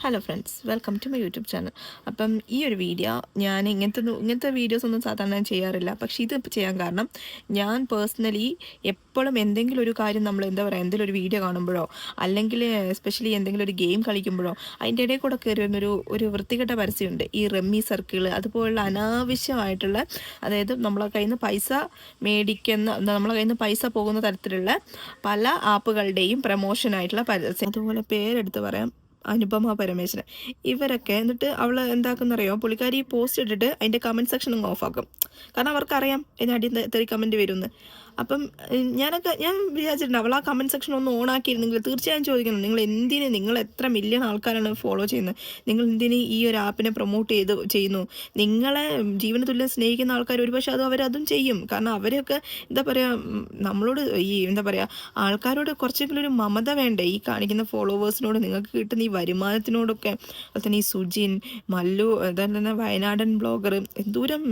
Hello friends, welcome to my YouTube channel. അപ്പം ഈ ഒരു വീഡിയോ ഞാൻ ഇങ്ങനത്തെ വീഡിയോസ് ഒന്നും സാധാരണ ഞാൻ ചെയ്യാറില്ല. പക്ഷേ ഇത് ചെയ്യാൻ കാരണം ഞാൻ പേഴ്സണലി എപ്പോഴും എന്തെങ്കിലും ഒരു കാര്യം നമ്മൾ എന്തെങ്കിലും ഒരു വീഡിയോ കാണുമ്പോഴോ അല്ലെങ്കിൽ എസ്പെഷ്യലി എന്തെങ്കിലും ഒരു ഗെയിം കളിക്കുമ്പോഴോ അതിൻ്റെ ഇടയിൽ കൂടെ കയറി ഒരു വൃത്തികെട്ട പരസ്യമുണ്ട്. ഈ റമ്മി സർക്കിൾ അതുപോലുള്ള അനാവശ്യമായിട്ടുള്ള, അതായത് നമ്മളെ കയ്യിൽ നിന്ന് പൈസ നമ്മളെ കയ്യിൽ നിന്ന് പൈസ പോകുന്ന തരത്തിലുള്ള പല ആപ്പുകളുടെയും പ്രമോഷനായിട്ടുള്ള പരസ്യം. അതുപോലെ പേരെടുത്ത് പറയാം, അനുപമ പരമേശ്വരൻ. ഇവരൊക്കെ എന്നിട്ട് അവൾ എന്താക്കുന്നറിയോ, പുള്ളിക്കാരി പോസ്റ്റ് ഇട്ടിട്ട് അതിൻ്റെ കമൻറ്റ് സെക്ഷൻ അങ്ങ് ഓഫാക്കും. കാരണം അവർക്കറിയാം ഇതിന് അടി തെറി കമൻറ്റ് വരുമെന്ന്. അപ്പം ഞാൻ വിചാരിച്ചിട്ടുണ്ട്, അവൾ ആ കമൻറ്റ് സെക്ഷൻ ഒന്ന് ഓൺ ആക്കിയിരുന്നെങ്കിൽ തീർച്ചയായും ചോദിക്കണം, നിങ്ങൾ എത്ര മില്യൺ ആൾക്കാരാണ് ഫോളോ ചെയ്യുന്നത്, നിങ്ങൾ എന്തിന് ഈ ഒരു ആപ്പിനെ പ്രൊമോട്ട് ചെയ്യുന്നു? നിങ്ങളെ ജീവന തുല്യം സ്നേഹിക്കുന്ന ആൾക്കാർ ഒരുപക്ഷെ അവരതും ചെയ്യും. കാരണം അവരെയൊക്കെ നമ്മളോട് ആൾക്കാരോട് കുറച്ചെങ്കിലും ഒരു മമത വേണ്ടേ? ഈ കാണിക്കുന്ന ഫോളോവേഴ്സിനോട്, നിങ്ങൾക്ക് കിട്ടുന്ന ഈ വരുമാനത്തിനോടൊക്കെ. അതുപോലെ തന്നെ ഈ സുജിൻ, മല്ലു, അതുപോലെ തന്നെ വയനാടൻ ബ്ലോഗർ, എന്തോരം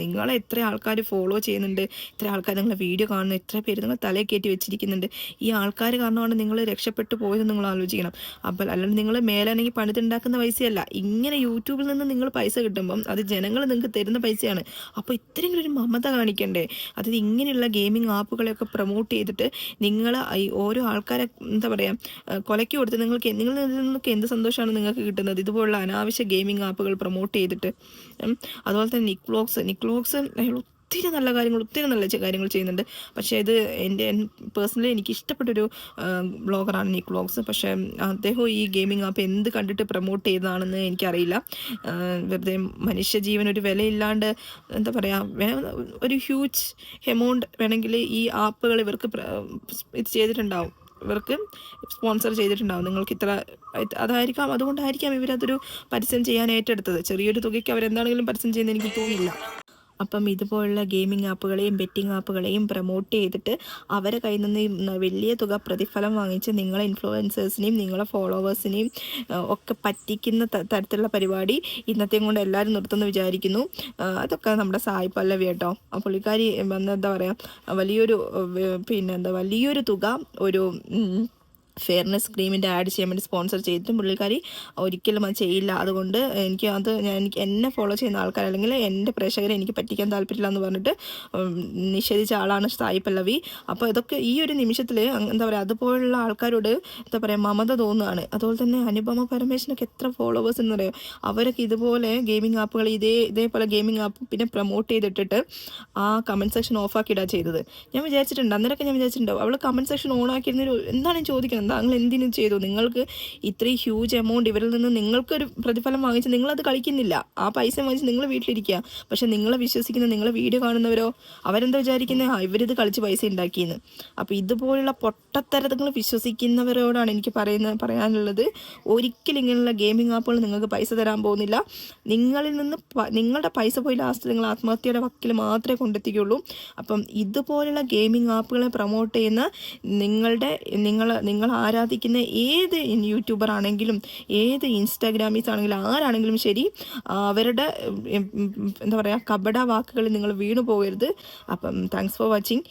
നിങ്ങളെ എത്ര ആൾക്കാർ ഫോളോ ചെയ്യുന്നുണ്ട്, ഇത്ര ആൾക്കാർ നിങ്ങളെ വീഡിയോ കാണുന്നു, എത്ര പേര് നിങ്ങൾ തലയിൽ കയറ്റി വെച്ചിരിക്കുന്നുണ്ട്. ഈ ആൾക്കാർ കാരണമാണ് നിങ്ങൾ രക്ഷപ്പെട്ടു പോയത് നിങ്ങൾ ആലോചിക്കണം. അപ്പോൾ അല്ലാണ്ട് നിങ്ങൾ മേലാണെങ്കിൽ പണിതുണ്ടാക്കുന്ന പൈസയല്ല. ഇങ്ങനെ യൂട്യൂബിൽ നിന്ന് നിങ്ങൾ പൈസ കിട്ടുമ്പം അത് ജനങ്ങൾ നിങ്ങൾക്ക് തരുന്ന പൈസയാണ്. അപ്പോൾ ഇത്രയെങ്കിലും ഒരു മമത കാണിക്കണ്ടേ? അതായത് ഇങ്ങനെയുള്ള ഗെയിമിംഗ് ആപ്പുകളെയൊക്കെ പ്രൊമോട്ട് ചെയ്തിട്ട് നിങ്ങൾ ഓരോ ആൾക്കാരെ കൊലയ്ക്ക് കൊടുത്ത് നിങ്ങൾക്ക് എന്ത് സന്തോഷമാണ് നിങ്ങൾക്ക് കിട്ടുന്നത്? ഇതുപോലുള്ള അനാവശ്യ ഗെയിമിംഗ് ആപ്പുകൾ പ്രൊമോട്ട് ചെയ്തിട്ട്. അതുപോലെ തന്നെ നിക്ലോക്സ് ഒത്തിരി നല്ല കാര്യങ്ങൾ ചെയ്യുന്നുണ്ട്. പക്ഷേ ഇത് പേഴ്സണലി എനിക്ക് ഇഷ്ടപ്പെട്ടൊരു ബ്ലോഗറാണ് നിക്ലോക്സ്. പക്ഷേ അദ്ദേഹം ഈ ഗെയിമിംഗ് ആപ്പ് എന്ത് കണ്ടിട്ട് പ്രൊമോട്ട് ചെയ്തതാണെന്ന് എനിക്കറിയില്ല. വെറുതെ മനുഷ്യജീവൻ ഒരു വിലയില്ലാണ്ട് ഒരു ഹ്യൂജ് എമൗണ്ട് വേണമെങ്കിൽ ഈ ആപ്പുകൾ ഇവർക്ക് ഇത് ചെയ്തിട്ടുണ്ടാവും, ഇവർക്ക് സ്പോൺസർ ചെയ്തിട്ടുണ്ടാവും. നിങ്ങൾക്ക് അതുകൊണ്ടായിരിക്കാം ഇവരതൊരു പരസ്യം ചെയ്യാൻ ഏറ്റെടുത്തത്. ചെറിയൊരു തുകയ്ക്ക് അവരെന്താണെങ്കിലും പരസ്യം ചെയ്യുന്നത് എനിക്ക് തോന്നിയില്ല. അപ്പം ഇതുപോലുള്ള ഗെയിമിംഗ് ആപ്പുകളെയും ബെറ്റിംഗ് ആപ്പുകളെയും പ്രൊമോട്ട് ചെയ്തിട്ട് അവരെ കയ്യിൽ നിന്ന് വലിയ തുക പ്രതിഫലം വാങ്ങിച്ച് നിങ്ങളെ ഇൻഫ്ലുവൻസേഴ്സിനെയും നിങ്ങളെ ഫോളോവേഴ്സിനെയും ഒക്കെ പറ്റിക്കുന്ന തരത്തിലുള്ള പരിപാടി ഇന്നത്തെയും കൊണ്ട് എല്ലാവരും നിർത്തുമെന്ന് വിചാരിക്കുന്നു. അതൊക്കെ നമ്മുടെ സായി പല്ലവി കേട്ടോ. പുള്ളിക്കാരി വലിയൊരു തുക ഒരു ഫെയർനെസ് ക്രീമിൻ്റെ ആഡ് ചെയ്യാൻ വേണ്ടി സ്പോൺസർ ചെയ്തിട്ടും പുള്ളിക്കാരി ഒരിക്കലും അത് ചെയ്യില്ല. അതുകൊണ്ട് എനിക്ക് എന്നെ ഫോളോ ചെയ്യുന്ന ആൾക്കാർ അല്ലെങ്കിൽ എൻ്റെ പ്രേക്ഷകരെ എനിക്ക് പറ്റിക്കാൻ താല്പര്യമില്ല എന്ന് പറഞ്ഞിട്ട് നിഷേധിച്ച ആളാണ് സായി പല്ലവി. അപ്പോൾ ഇതൊക്കെ ഈ ഒരു നിമിഷത്തിൽ അതുപോലുള്ള ആൾക്കാരോട് മമത തോന്നുകയാണ്. അതുപോലെ തന്നെ അനുപമ പരമേശ്വരനൊക്കെ എത്ര ഫോളോവേഴ്സ് എന്ന് പറയുമോ? അവരൊക്കെ ഇതുപോലെ ഗെയിമിംഗ് ആപ്പുകൾ ഇതേപോലെ ഗെയിമിംഗ് ആപ്പ് പിന്നെ പ്രൊമോട്ട് ചെയ്തിട്ടിട്ട് ആ കമൻറ്റ് സെക്ഷൻ ഓഫാക്കിയിടാണ് ചെയ്തത്. ഞാൻ വിചാരിച്ചിട്ടുണ്ട് അവൾ കമൻറ്റ് സെക്ഷൻ ഓൺ ആക്കിയിരുന്നൊരു എന്താണ് ചോദിക്കുന്നത്, താങ്കൾ എന്തിനും ചെയ്തു? നിങ്ങൾക്ക് ഇത്രയും ഹ്യൂജ് എമൗണ്ട് ഇവരിൽ നിന്ന് നിങ്ങൾക്കൊരു പ്രതിഫലം വാങ്ങിച്ച് നിങ്ങളത് കളിക്കുന്നില്ല. ആ പൈസ വാങ്ങിച്ച് നിങ്ങൾ വീട്ടിലിരിക്കുക. പക്ഷെ നിങ്ങളെ വിശ്വസിക്കുന്ന, നിങ്ങളെ വീഡിയോ കാണുന്നവരോ അവരെന്താ വിചാരിക്കുന്നത്? ഇവരിത് കളിച്ച് പൈസ ഉണ്ടാക്കിയെന്ന്. അപ്പോൾ ഇതുപോലുള്ള പൊട്ടത്തരങ്ങൾ വിശ്വസിക്കുന്നവരോടാണ് എനിക്ക് പറയാനുള്ളത്. ഒരിക്കലും ഇങ്ങനെയുള്ള ഗെയിമിംഗ് ആപ്പുകൾ നിങ്ങൾക്ക് പൈസ തരാൻ പോകുന്നില്ല. നിങ്ങളുടെ പൈസ പോയി ലാസ്റ്റ് നിങ്ങൾ ആത്മഹത്യയുടെ വക്കിൽ മാത്രമേ കൊണ്ടെത്തിക്കുള്ളൂ. അപ്പം ഇതുപോലുള്ള ഗെയിമിംഗ് ആപ്പുകളെ പ്രൊമോട്ട് ചെയ്യുന്ന നിങ്ങൾ ആരാധിക്കുന്ന ഏത് യൂട്യൂബർ ആണെങ്കിലും ഏത് ഇൻസ്റ്റാഗ്രാമീസ് ആണെങ്കിലും ആരാണെങ്കിലും ശരി, അവരുടെ കപട വാക്കുകളിൽ നിങ്ങൾ വീണു പോകരുത്. അപ്പം താങ്ക്സ് ഫോർ വാച്ചിങ്.